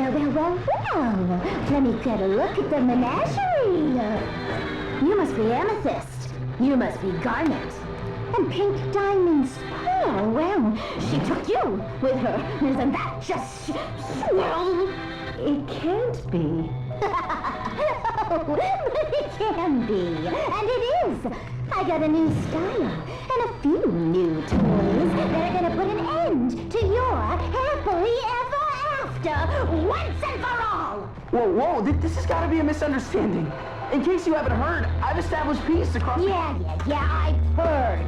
Well. Let me get a look at the menagerie. You must be amethyst. You must be garnet. And pink diamonds. Oh, well, she took you with her. Isn't that just swell? It can't be. But it can be. And it is. I got a new style and a few new toys that are going to put an end to your happily ever after once and for all. Whoa, this has got to be a misunderstanding. In case you haven't heard, I've established peace across... Yeah, I've heard.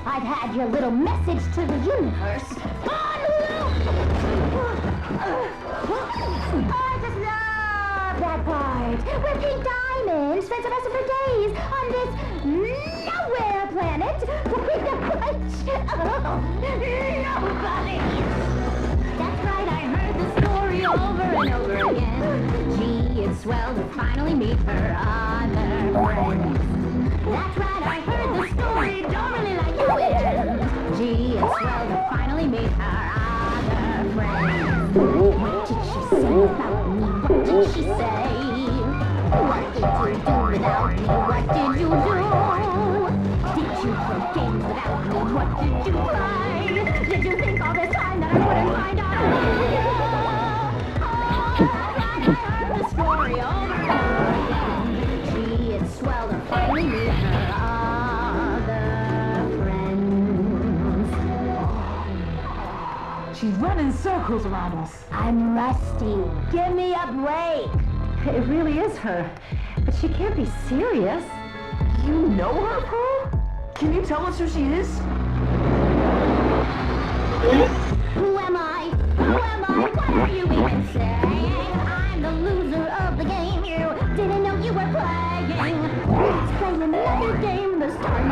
I've had your little message to the universe. I just love that part. Where Pink Diamond spends the rest of her days on this nowhere planet with a bunch of nobody. That's right, I heard the story over and over again. Gee, it's swell to finally meet her other friends. That's right, I heard the story, don't really like how it ends. Gee, it's swell to finally meet her other friends. What did she say about me? What did she say? What did you do without me? What did you do? Did you play games without me? What did you find? Did you think all this time that I wouldn't find out? I heard the story over and over again. Gee, it's swell to finally meet her other friends. She's running circles around us. I'm rusty. Give me a break. It really is her. But she can't be serious. You know her, Pearl? Can you tell us who she is? Who am I? What are you even saying? I'm the loser of the game. You didn't know you were playing. Let's play another game. The start